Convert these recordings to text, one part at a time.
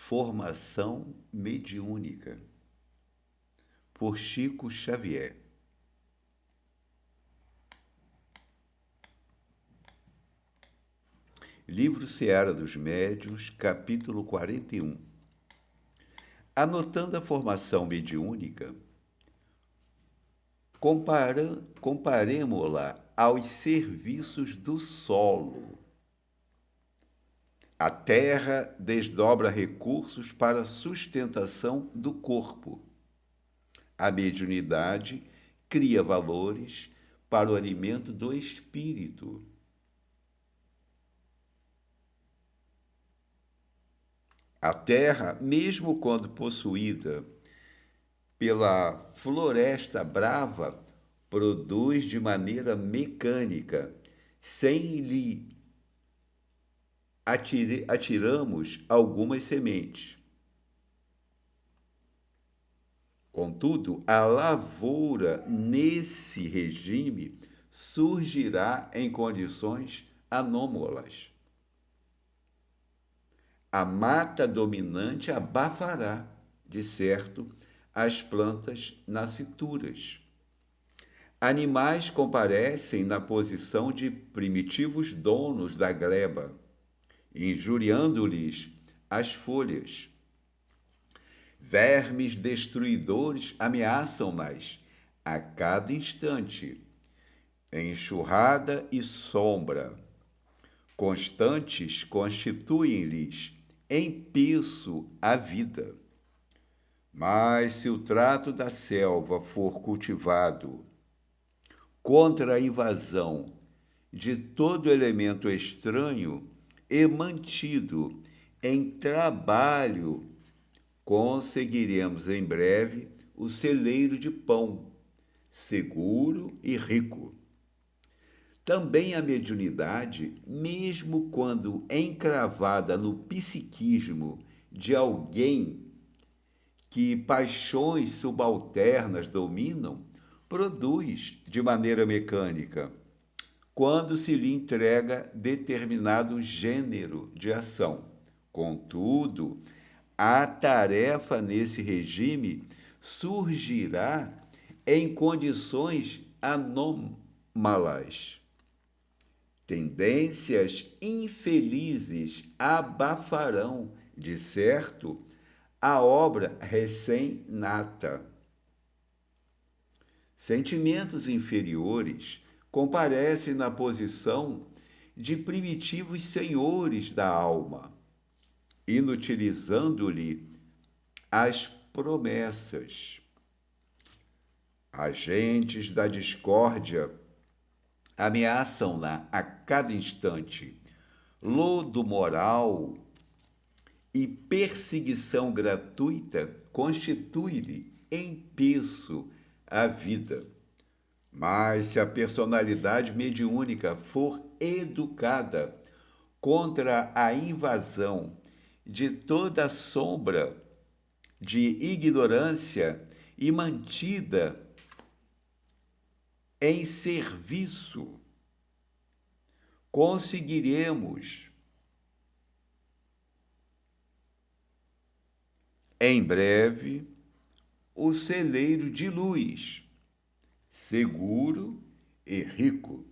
Formação mediúnica, por Chico Xavier. Livro Seara dos Médiuns, capítulo 41. Anotando a formação mediúnica, comparemo-la aos serviços do solo. A terra desdobra recursos para a sustentação do corpo. A mediunidade cria valores para o alimento do espírito. A terra, mesmo quando possuída pela floresta brava, produz de maneira mecânica, sem lhe atiramos algumas sementes. Contudo, a lavoura nesse regime surgirá em condições anômalas. A mata dominante abafará, de certo, as plantas nascituras. Animais comparecem na posição de primitivos donos da gleba, injuriando-lhes as folhas. Vermes destruidores ameaçam-nas a cada instante. Enxurrada e sombra constantes constituem-lhes em peso a vida. Mas se o trato da selva for cultivado contra a invasão de todo elemento estranho e mantido em trabalho, conseguiremos em breve o celeiro de pão, seguro e rico. Também a mediunidade, mesmo quando encravada no psiquismo de alguém que paixões subalternas dominam, produz de maneira mecânica, quando se lhe entrega determinado gênero de ação. Contudo, a tarefa nesse regime surgirá em condições anômalas. Tendências infelizes abafarão, de certo, a obra recém-nata. Sentimentos inferiores comparecem na posição de primitivos senhores da alma, inutilizando-lhe as promessas. Agentes da discórdia ameaçam-na a cada instante. Lodo moral e perseguição gratuita constitui-lhe em peso a vida. Mas se a personalidade mediúnica for educada contra a invasão de toda sombra de ignorância e mantida em serviço, conseguiremos em breve o celeiro de luz, seguro e rico.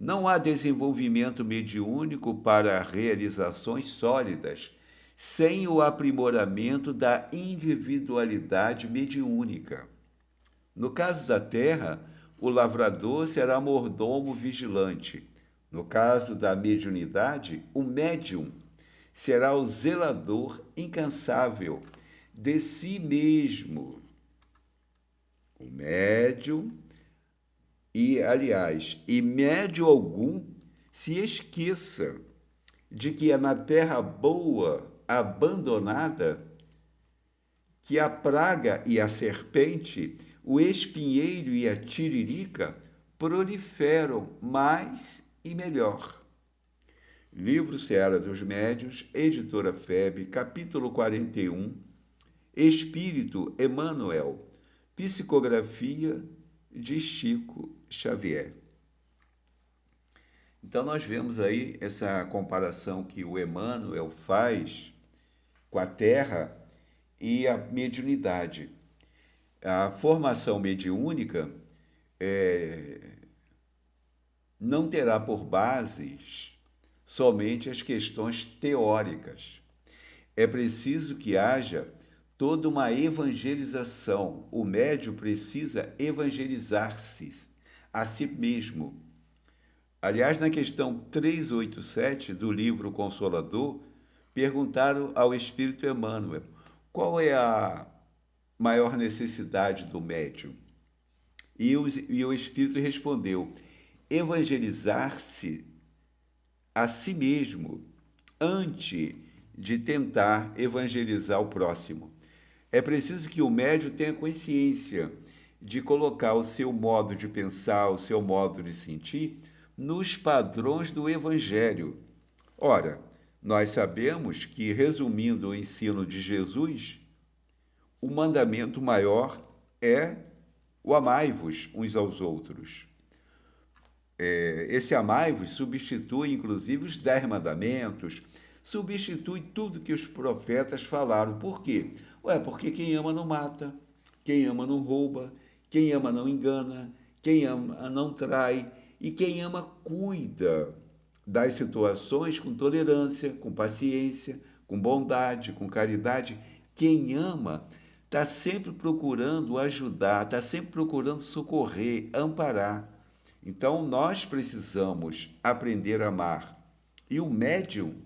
Não há desenvolvimento mediúnico para realizações sólidas sem o aprimoramento da individualidade mediúnica. No caso da terra, o lavrador será mordomo vigilante. No caso da mediunidade, o médium será o zelador incansável de si mesmo. O médium e médium algum se esqueça de que é na terra boa, abandonada, que a praga e a serpente, o espinheiro e a tiririca proliferam mais e melhor. Livro Seara dos Médiuns, editora FEB, capítulo 41, Espírito Emmanuel, psicografia de Chico Xavier. Então nós vemos aí essa comparação que o Emmanuel faz com a terra e a mediunidade. A formação mediúnica não terá por bases somente as questões teóricas. É preciso que haja toda uma evangelização. O médium precisa evangelizar-se a si mesmo. Aliás, na questão 387 do livro Consolador, perguntaram ao Espírito Emmanuel qual é a maior necessidade do médium. E o Espírito respondeu: evangelizar-se a si mesmo antes de tentar evangelizar o próximo. É preciso que o médium tenha consciência de colocar o seu modo de pensar, o seu modo de sentir nos padrões do Evangelho. Ora, nós sabemos que, resumindo o ensino de Jesus, o mandamento maior é o amai-vos uns aos outros. Esse amai-vos substitui, inclusive, os 10 mandamentos, substitui tudo que os profetas falaram. Por quê? Porque quem ama não mata, quem ama não rouba, quem ama não engana, quem ama não trai, e quem ama cuida das situações com tolerância, com paciência, com bondade, com caridade. Quem ama está sempre procurando ajudar, está sempre procurando socorrer, amparar. Então, nós precisamos aprender a amar. E o médium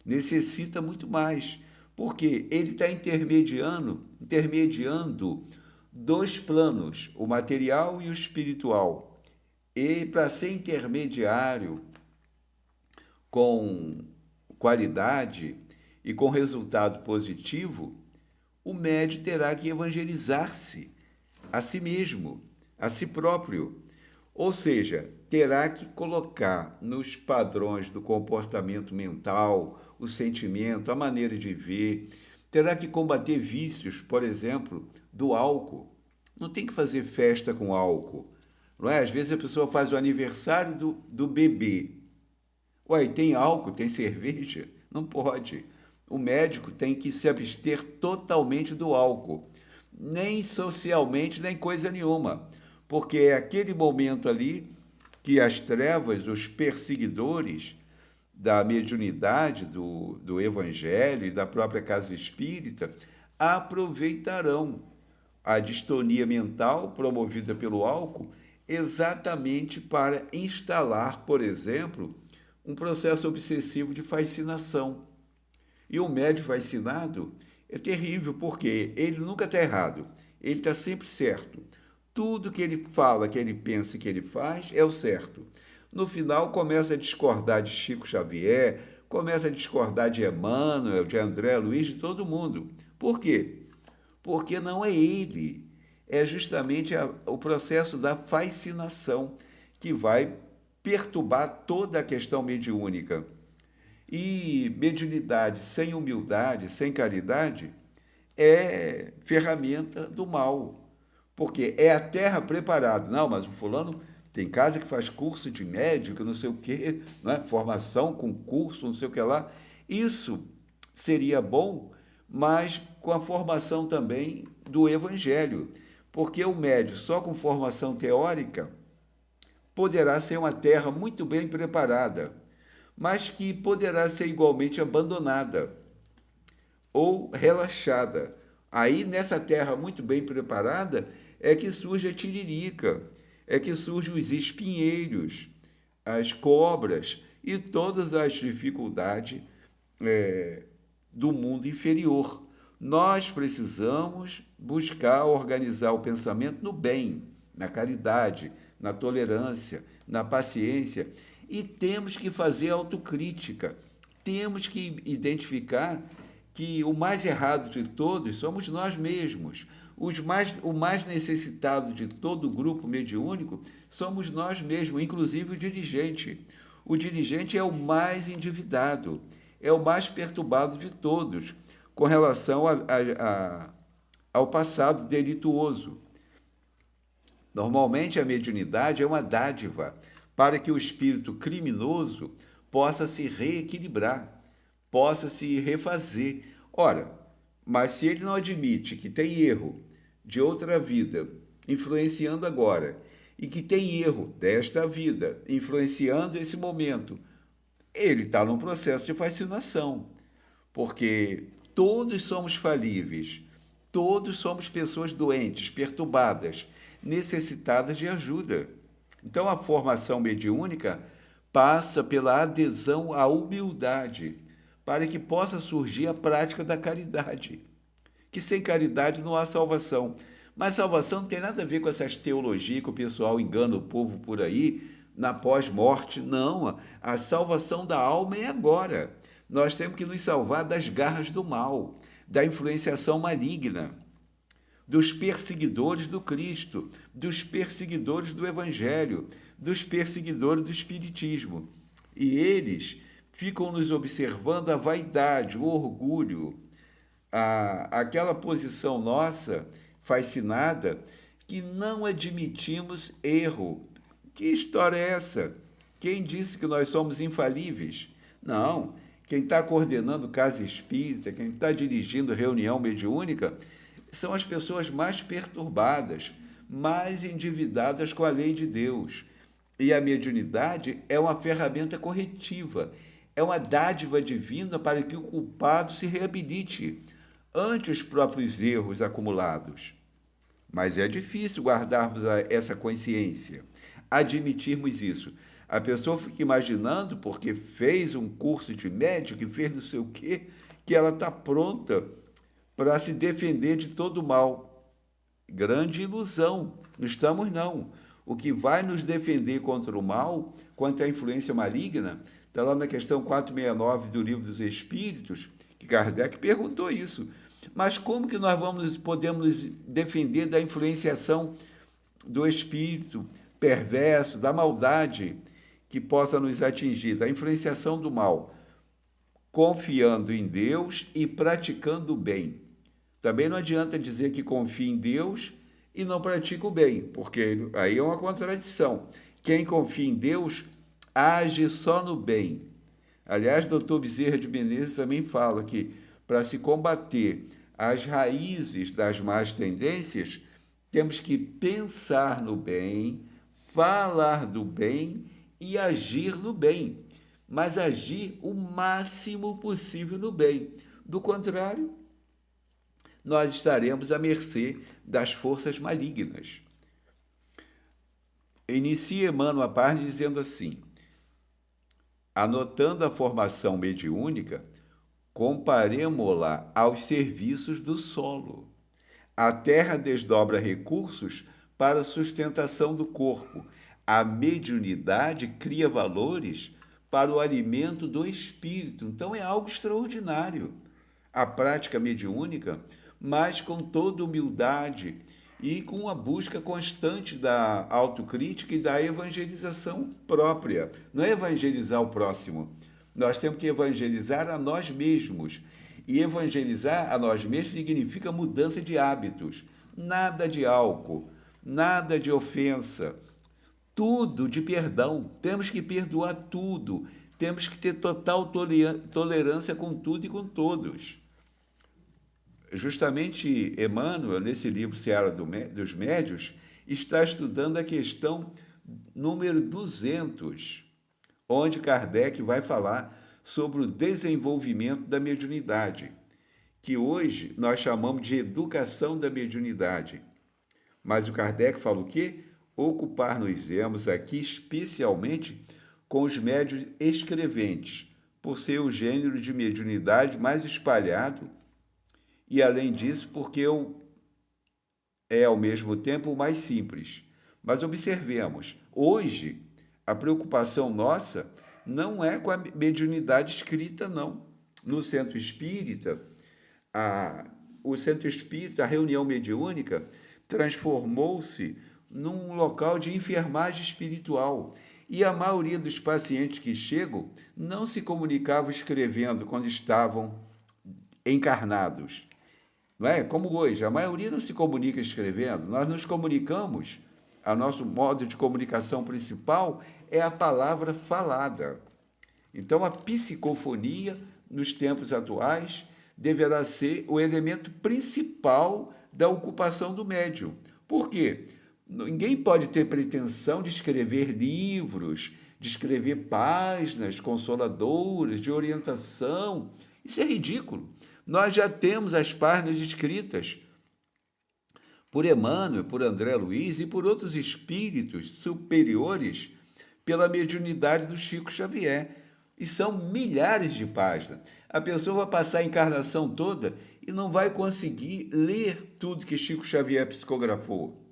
necessita muito mais, porque ele está intermediando dois planos, o material e o espiritual. E para ser intermediário com qualidade e com resultado positivo, o médium terá que evangelizar-se a si mesmo, a si próprio. Ou seja, terá que colocar nos padrões do comportamento mental, o sentimento, a maneira de ver, terá que combater vícios, por exemplo, do álcool. Não tem que fazer festa com álcool. Não é? Às vezes a pessoa faz o aniversário do bebê. Tem álcool, tem cerveja? Não pode. O médico tem que se abster totalmente do álcool. Nem socialmente, nem coisa nenhuma. Porque é aquele momento ali que as trevas, os perseguidores da mediunidade, do evangelho e da própria casa espírita, aproveitarão a distonia mental promovida pelo álcool exatamente para instalar, por exemplo, um processo obsessivo de fascinação. E o médium fascinado é terrível, porque ele nunca está errado, ele está sempre certo. Tudo que ele fala, que ele pensa e que ele faz é o certo. No final, começa a discordar de Chico Xavier, começa a discordar de Emmanuel, de André Luiz, de todo mundo. Por quê? Porque não é ele, é justamente o processo da fascinação que vai perturbar toda a questão mediúnica. E mediunidade sem humildade, sem caridade, é ferramenta do mal. Porque é a terra preparada. Não, mas o fulano tem casa que faz curso de médico, não sei o quê, não é? Formação, concurso, não sei o que lá. Isso seria bom, mas com a formação também do evangelho. Porque o médium só com formação teórica poderá ser uma terra muito bem preparada, mas que poderá ser igualmente abandonada ou relaxada. Aí, nessa terra muito bem preparada, é que surge a tiririca, é que surgem os espinheiros, as cobras e todas as dificuldades do mundo inferior. Nós precisamos buscar organizar o pensamento no bem, na caridade, na tolerância, na paciência, e temos que fazer autocrítica, temos que identificar que o mais errado de todos somos nós mesmos. O mais necessitado de todo o grupo mediúnico somos nós mesmos, inclusive o dirigente. O dirigente é o mais endividado, é o mais perturbado de todos, com relação ao passado delituoso. Normalmente, a mediunidade é uma dádiva para que o espírito criminoso possa se reequilibrar, possa se refazer. Ora, mas se ele não admite que tem erro de outra vida influenciando agora, e que tem erro desta vida influenciando esse momento, ele está num processo de fascinação, porque todos somos falíveis, todos somos pessoas doentes, perturbadas, necessitadas de ajuda. Então a formação mediúnica passa pela adesão à humildade, para que possa surgir a prática da caridade. Que sem caridade não há salvação. Mas salvação não tem nada a ver com essas teologias que o pessoal engana o povo por aí, na pós-morte. Não, a salvação da alma é agora. Nós temos que nos salvar das garras do mal, da influenciação maligna, dos perseguidores do Cristo, dos perseguidores do Evangelho, dos perseguidores do Espiritismo. E eles ficam nos observando a vaidade, o orgulho, aquela posição nossa, fascinada, que não admitimos erro. Que história é essa? Quem disse que nós somos infalíveis? Não. Quem está coordenando casa espírita, quem está dirigindo reunião mediúnica, são as pessoas mais perturbadas, mais endividadas com a lei de Deus. E a mediunidade é uma ferramenta corretiva, é uma dádiva divina para que o culpado se reabilite ante os próprios erros acumulados. Mas é difícil guardarmos essa consciência, admitirmos isso. A pessoa fica imaginando, porque fez um curso de médico, que fez não sei o quê, que ela está pronta para se defender de todo mal. Grande ilusão. Não estamos, não. O que vai nos defender contra o mal, contra a influência maligna, está lá na questão 469 do Livro dos Espíritos, que Kardec perguntou isso. Mas como que nós podemos nos defender da influenciação do espírito perverso, da maldade que possa nos atingir, da influenciação do mal? Confiando em Deus e praticando o bem. Também não adianta dizer que confia em Deus e não pratica o bem, porque aí é uma contradição. Quem confia em Deus age só no bem. Aliás, doutor Bezerra de Menezes também fala que para se combater as raízes das más tendências, temos que pensar no bem, falar do bem e agir no bem, mas agir o máximo possível no bem. Do contrário, nós estaremos à mercê das forças malignas. Inicia Emmanuel a página dizendo assim: anotando a formação mediúnica, comparemo-la aos serviços do solo. A terra desdobra recursos para a sustentação do corpo. A mediunidade cria valores para o alimento do espírito. Então é algo extraordinário. A prática mediúnica, mas com toda humildade e com a busca constante da autocrítica e da evangelização própria. Não é evangelizar o próximo. Nós temos que evangelizar a nós mesmos. E evangelizar a nós mesmos significa mudança de hábitos. Nada de álcool, nada de ofensa, tudo de perdão. Temos que perdoar tudo. Temos que ter total tolerância com tudo e com todos. Justamente Emmanuel, nesse livro Seara dos Médios, está estudando a questão número 200, onde Kardec vai falar sobre o desenvolvimento da mediunidade, que hoje nós chamamos de educação da mediunidade. Mas o Kardec fala o quê? Ocupar-nos-emos aqui especialmente com os médiuns escreventes, por ser o gênero de mediunidade mais espalhado e, além disso, porque é, ao mesmo tempo, o mais simples. Mas observemos, hoje, a preocupação nossa não é com a mediunidade escrita, não. No centro espírita, o centro espírita, a reunião mediúnica, transformou-se num local de enfermagem espiritual. E a maioria dos pacientes que chegam não se comunicavam escrevendo quando estavam encarnados. Não é? Como hoje, a maioria não se comunica escrevendo, nós nos comunicamos, o nosso modo de comunicação principal é a palavra falada. Então, a psicofonia, nos tempos atuais, deverá ser o elemento principal da ocupação do médium. Por quê? Ninguém pode ter pretensão de escrever livros, de escrever páginas consoladoras, de orientação. Isso é ridículo. Nós já temos as páginas escritas por Emmanuel, por André Luiz e por outros espíritos superiores pela mediunidade do Chico Xavier. E são milhares de páginas. A pessoa vai passar a encarnação toda e não vai conseguir ler tudo que Chico Xavier psicografou.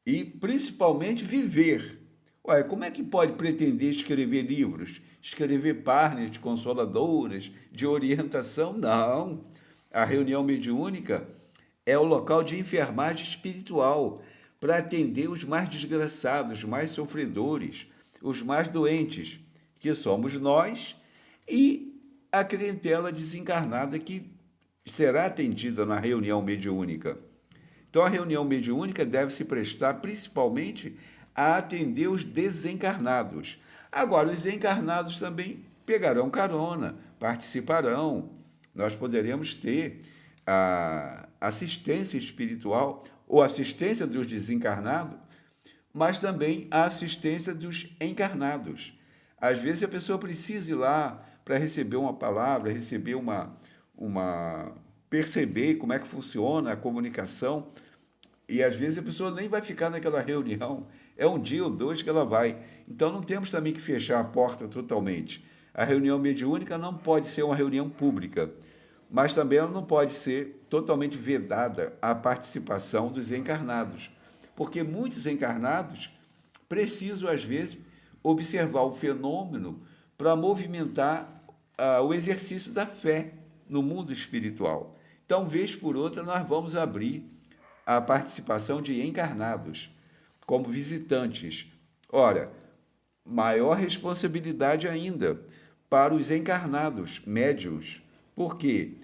E, principalmente, viver. Ué, como é que pode pretender escrever livros, escrever páginas consoladoras, de orientação? Não. A reunião mediúnica é o local de enfermagem espiritual para atender os mais desgraçados, os mais sofredores, os mais doentes, que somos nós, e a clientela desencarnada que será atendida na reunião mediúnica. Então, a reunião mediúnica deve se prestar principalmente a atender os desencarnados. Agora, os encarnados também pegarão carona, participarão. Nós poderemos ter a assistência espiritual ou assistência dos desencarnados, mas também a assistência dos encarnados. Às vezes a pessoa precisa ir lá para receber uma palavra, receber perceber como é que funciona a comunicação, e às vezes a pessoa nem vai ficar naquela reunião, é um dia ou dois que ela vai. Então não temos também que fechar a porta totalmente. A reunião mediúnica não pode ser uma reunião pública, mas também ela não pode ser totalmente vedada a participação dos encarnados, porque muitos encarnados precisam, às vezes, observar o fenômeno para movimentar o exercício da fé no mundo espiritual. Então, vez por outra, nós vamos abrir a participação de encarnados como visitantes. Ora, maior responsabilidade ainda para os encarnados, médiuns, porque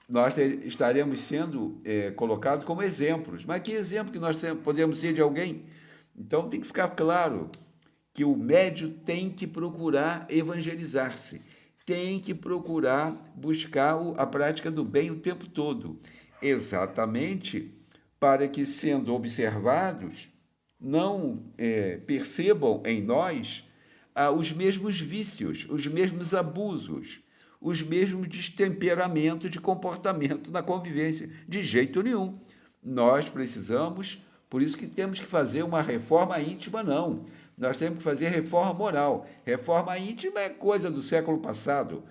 nós estaremos sendo colocados como exemplos. Mas que exemplo que nós podemos ser de alguém? Então, tem que ficar claro que o médium tem que procurar evangelizar-se, tem que procurar buscar a prática do bem o tempo todo, exatamente para que, sendo observados, não percebam em nós os mesmos vícios, os mesmos abusos, os mesmos destemperamentos de comportamento na convivência. De jeito nenhum. Nós precisamos, por isso que temos que fazer uma reforma íntima, não. Nós temos que fazer reforma moral. Reforma íntima é coisa do século passado.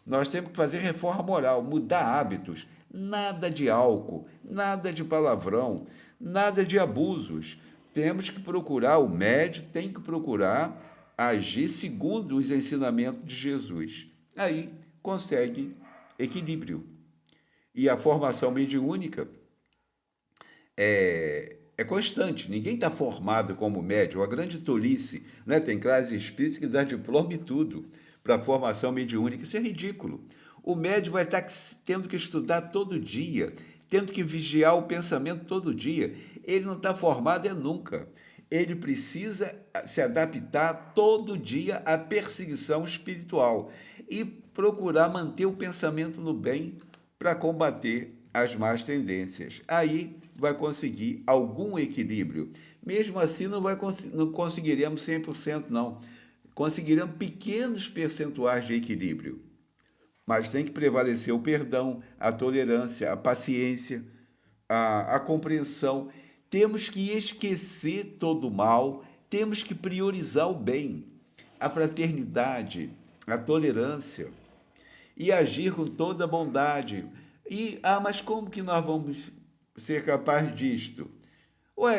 Nós temos que fazer reforma moral, mudar hábitos. Nada de álcool, nada de palavrão, nada de abusos. Temos que procurar, o médium tem que procurar agir segundo os ensinamentos de Jesus. Aí consegue equilíbrio. E a formação mediúnica é constante. Ninguém está formado como médium. A grande tolice, né? Tem classes espíritas que dá diploma e tudo para a formação mediúnica. Isso é ridículo. O médium vai estar tendo que estudar todo dia, tendo que vigiar o pensamento todo dia. Ele não está formado nunca. Ele precisa se adaptar todo dia à perseguição espiritual e procurar manter o pensamento no bem para combater as más tendências. Aí vai conseguir algum equilíbrio. Mesmo assim, não conseguiremos 100%, não. Conseguiremos pequenos percentuais de equilíbrio. Mas tem que prevalecer o perdão, a tolerância, a paciência, a compreensão. Temos que esquecer todo o mal, temos que priorizar o bem, a fraternidade, a tolerância e agir com toda a bondade. Mas como que nós vamos ser capazes disto?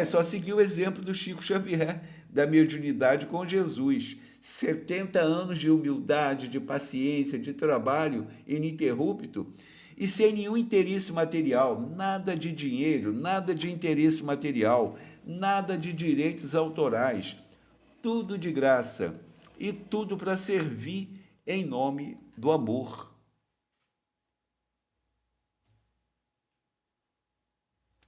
Só seguir o exemplo do Chico Xavier, da mediunidade com Jesus. 70 anos de humildade, de paciência, de trabalho ininterrupto e sem nenhum interesse material, nada de dinheiro, nada de interesse material, nada de direitos autorais, tudo de graça e tudo para servir em nome do amor.